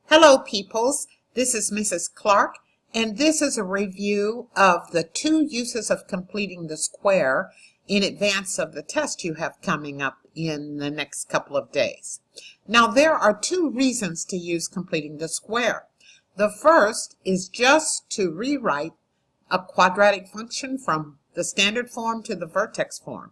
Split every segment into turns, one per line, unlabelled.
Hello, peoples. This is Mrs. Clark, and this is a review of the 2 uses of completing the square in advance of the test you have coming up in the next couple of days. Now, there are 2 reasons to use completing the square. The first is just to rewrite a quadratic function from the standard form to the vertex form.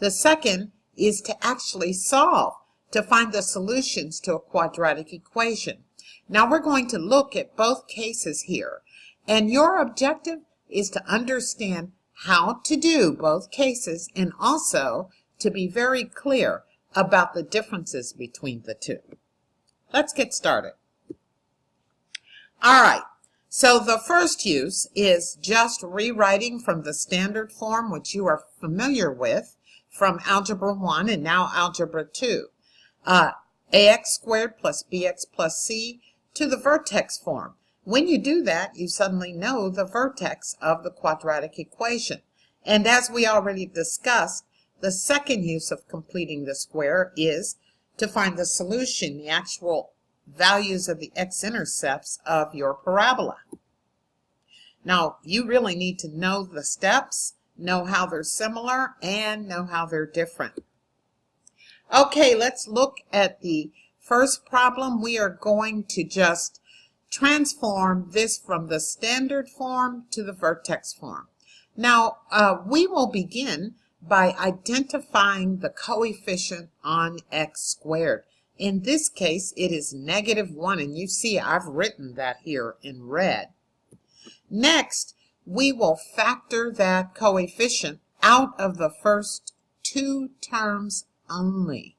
The second is to actually solve, to find the solutions to a quadratic equation. Now we're going to look at both cases here, and your objective is to understand how to do both cases and also to be very clear about the differences between the 2. Let's get started. All right, so the first use is just rewriting from the standard form, which you are familiar with from Algebra 1 and now Algebra 2. Ax squared plus bx plus c to the vertex form. When you do that, you suddenly know the vertex of the quadratic equation. And as we already discussed, the second use of completing the square is to find the solution, the actual values of the x-intercepts of your parabola. Now, you really need to know the steps, know how they're similar, and know how they're different. Okay, let's look at the first problem. We are going to just transform this from the standard form to the vertex form. Now, we will begin by identifying the coefficient on x squared. In this case, it is -1, and you see I've written that here in red. Next, we will factor that coefficient out of the first 2 terms only.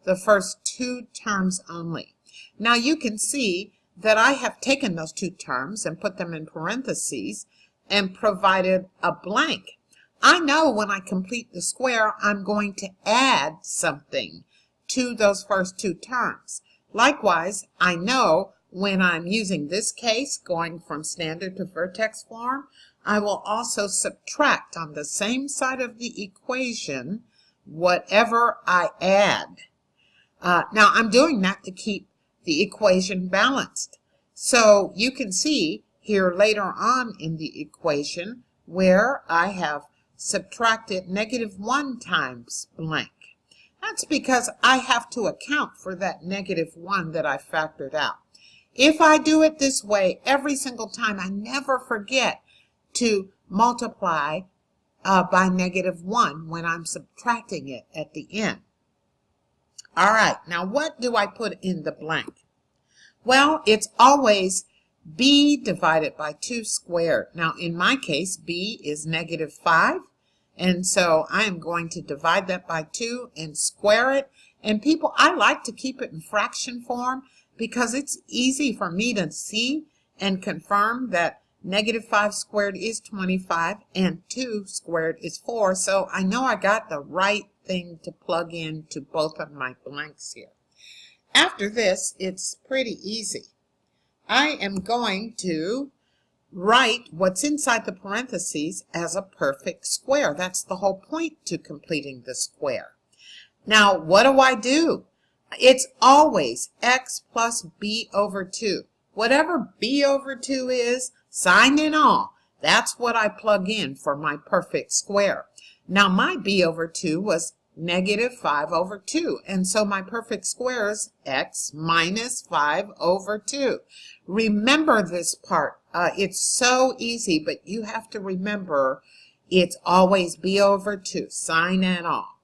The first 2 terms only. Now you can see that I have taken those 2 terms and put them in parentheses and provided a blank. I know when I complete the square, I'm going to add something to those first 2 terms. Likewise, I know when I'm using this case, going from standard to vertex form, I will also subtract on the same side of the equation whatever I add. Now, I'm doing that to keep the equation balanced. So you can see here later on in the equation where I have subtracted -1 times blank. That's because I have to account for that -1 that I factored out. If I do it this way every single time, I never forget to multiply by -1 when I'm subtracting it at the end. All right, now what do I put in the blank? Well, it's always b divided by 2 squared. Now, in my case, b is -5, and so I am going to divide that by 2 and square it. And people, I like to keep it in fraction form because it's easy for me to see and confirm that -5 squared is 25 and 2 squared is 4. So I know I got the right thing to plug in to both of my blanks here. After this, it's pretty easy. I am going to write what's inside the parentheses as a perfect square. That's the whole point to completing the square. Now, what do? It's always x plus b over 2. Whatever b over 2 is, sign and all, that's what I plug in for my perfect square. Now, my b over 2 was -5 over 2, and so my perfect square is x minus 5 over 2. Remember this part. It's so easy, but you have to remember it's always b over 2, sign and all.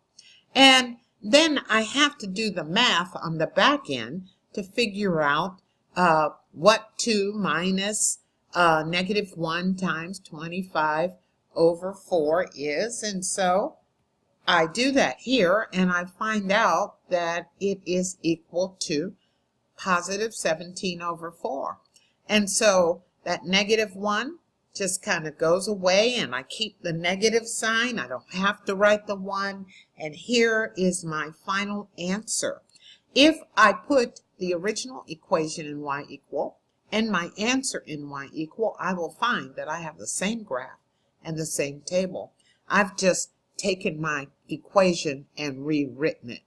And then I have to do the math on the back end to figure out what 2 minus -1 times 25 over 4 is, and so I do that here, and I find out that it is equal to positive 17 over 4. And so that -1 just kind of goes away, and I keep the negative sign. I don't have to write the 1, and here is my final answer. If I put the original equation in y equal and my answer in y equal, I will find that I have the same graph and the same table. I've just taken my equation and rewritten it.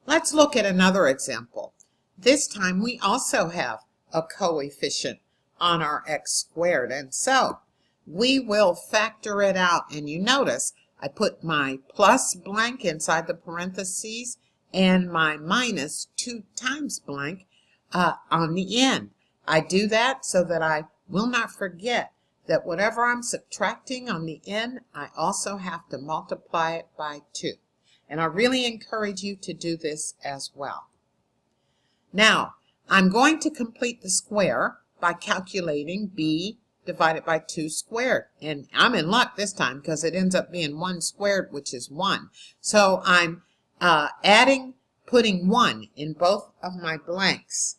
Let's look at another example. this time we also have a coefficient on our x squared, and so we will factor it out. And you notice I put my plus blank inside the parentheses and my minus 2 times blank on the end. I do that so that I will not forget that whatever I'm subtracting on the end, I also have to multiply it by 2. And I really encourage you to do this as well. Now, I'm going to complete the square by calculating b divided by 2 squared. And I'm in luck this time because it ends up being 1 squared, which is 1. So I'm putting 1 in both of my blanks.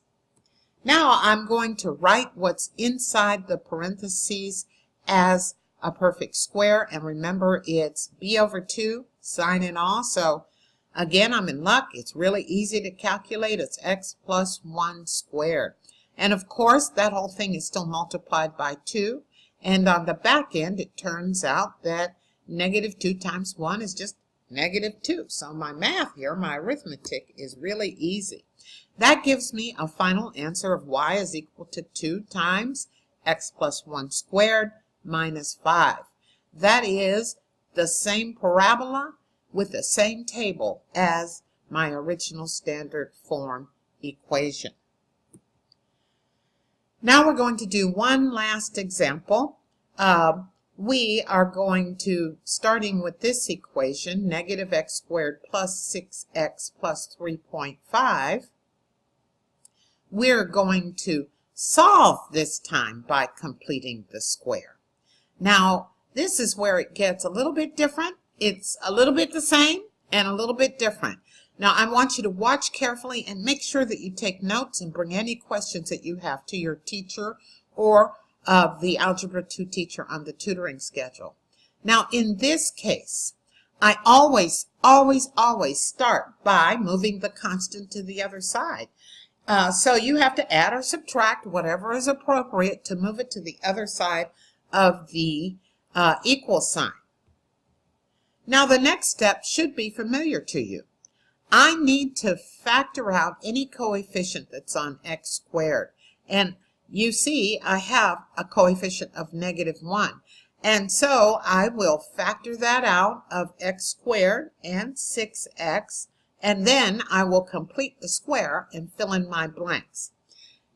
Now I'm going to write what's inside the parentheses as a perfect square. And remember, it's b over 2, sine and all. So again, I'm in luck. It's really easy to calculate. It's x plus 1 squared. And of course, that whole thing is still multiplied by 2. And on the back end, it turns out that negative 2 times 1 is just negative 2. So my math here, my arithmetic, is really easy. That gives me a final answer of y is equal to 2 times x plus 1 squared minus 5. That is the same parabola with the same table as my original standard form equation. Now we're going to do one last example. We are going to, starting with this equation, negative x squared plus 6x plus 3.5, we're going to solve this time by completing the square. Now, this is where it gets a little bit different. It's a little bit the same and a little bit different. Now, I want you to watch carefully and make sure that you take notes and bring any questions that you have to your teacher or the Algebra 2 teacher on the tutoring schedule. Now, in this case, I always start by moving the constant to the other side. So you have to add or subtract whatever is appropriate to move it to the other side of the equal sign. Now, the next step should be familiar to you. I need to factor out any coefficient that's on x squared. And you see, I have a coefficient of negative 1. And so I will factor that out of x squared and 6x, and then I will complete the square and fill in my blanks.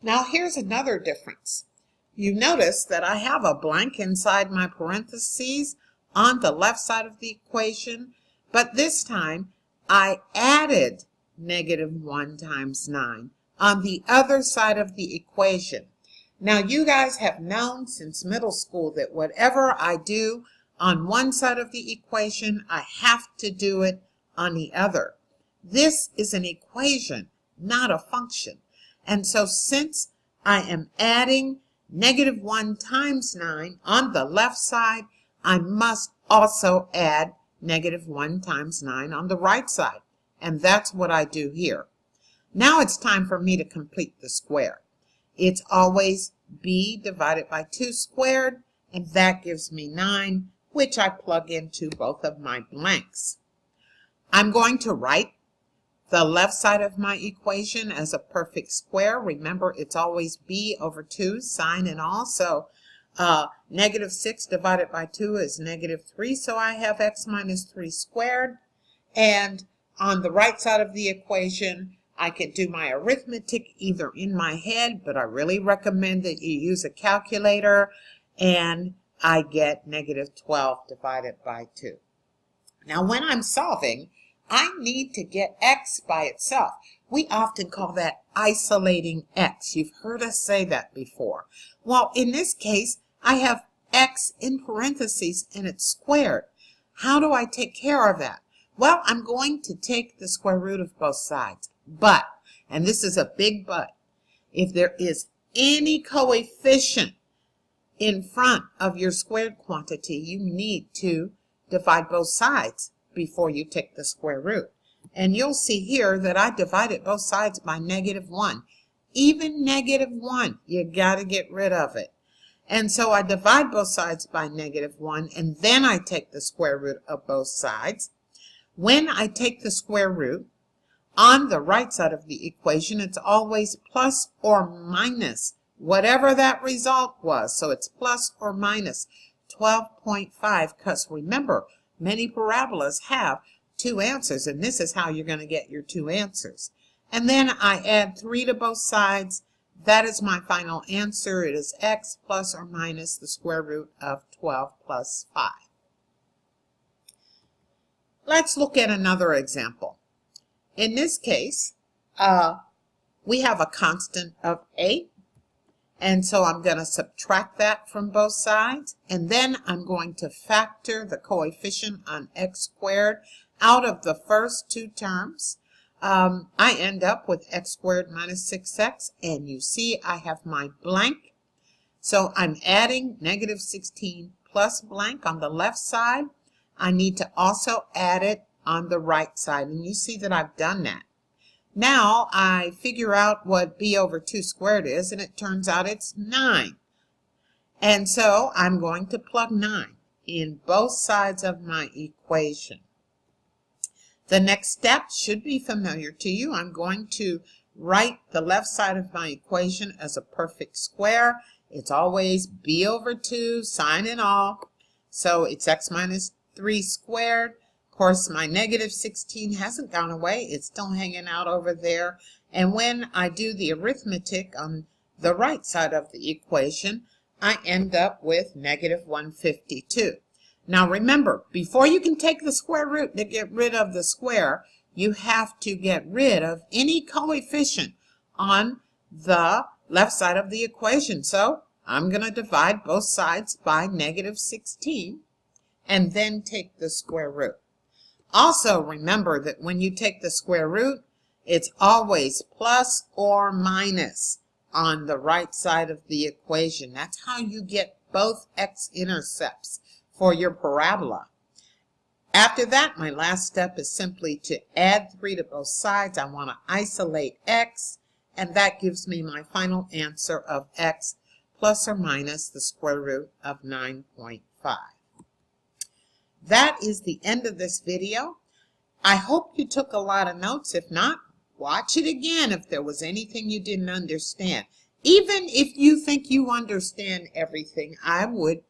Now, here's another difference. You notice that I have a blank inside my parentheses on the left side of the equation, but this time I added negative 1 times 9 on the other side of the equation. Now, you guys have known since middle school that whatever I do on one side of the equation, I have to do it on the other. This is an equation, not a function. And so since I am adding negative 1 times 9 on the left side, I must also add negative 1 times 9 on the right side. And that's what I do here. Now it's time for me to complete the square. It's always b divided by 2 squared, and that gives me 9, which I plug into both of my blanks. I'm going to write the left side of my equation as a perfect square. Remember, it's always b over 2, sine and all. So negative 6 divided by 2 is negative 3, so I have x minus 3 squared. And on the right side of the equation, I can do my arithmetic either in my head, but I really recommend that you use a calculator, and I get negative 12 divided by 2. Now, when I'm solving, I need to get x by itself. We often call that isolating x. You've heard us say that before. Well, in this case, I have x in parentheses and it's squared. How do I take care of that? Well, I'm going to take the square root of both sides. But, and this is a big but, if there is any coefficient in front of your squared quantity, you need to divide both sides before you take the square root. And you'll see here that I divided both sides by negative 1. Even negative 1, you got to get rid of it. And so I divide both sides by negative 1, and then I take the square root of both sides. When I take the square root, On the right side of the equation, it's always plus or minus whatever that result was. So it's plus or minus 12.5, because remember, many parabolas have two answers, and this is how you're going to get your two answers. And then I add 3 to both sides. That is my final answer. It is x plus or minus the square root of 12 plus 5. Let's look at another example. In this case, we have a constant of 8. And so I'm going to subtract that from both sides. And then I'm going to factor the coefficient on x squared out of the first two terms. I end up with x squared minus 6x. And you see I have my blank. So I'm adding negative 16 plus blank on the left side. I need to also add it on the right side. And you see that I've done that. Now I figure out what b over 2 squared is, and it turns out it's 9. And so I'm going to plug 9 in both sides of my equation. The next step should be familiar to you. I'm going to write the left side of my equation as a perfect square. It's always b over 2, sine and all. So it's x minus 3 squared. Of course, my negative 16 hasn't gone away. It's still hanging out over there. And when I do the arithmetic on the right side of the equation, I end up with negative 152. Now remember, before you can take the square root to get rid of the square, you have to get rid of any coefficient on the left side of the equation. So I'm going to divide both sides by negative 16 and then take the square root. Also remember that when you take the square root, it's always plus or minus on the right side of the equation. That's how you get both x-intercepts for your parabola. After that, my last step is simply to add 3 to both sides. I want to isolate x, and that gives me my final answer of x plus or minus the square root of 9.5. That is the end of this video. I hope you took a lot of notes. If not, watch it again if there was anything you didn't understand. Even if you think you understand everything, I would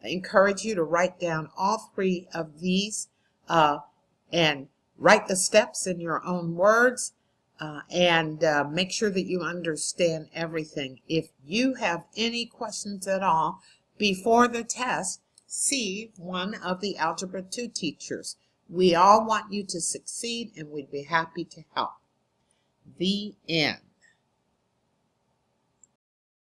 encourage you to write down all 3 of these and write the steps in your own words and make sure that you understand everything. If you have any questions at all before the test, see one of the Algebra 2 teachers. We all want you to succeed, and we'd be happy to help. The end.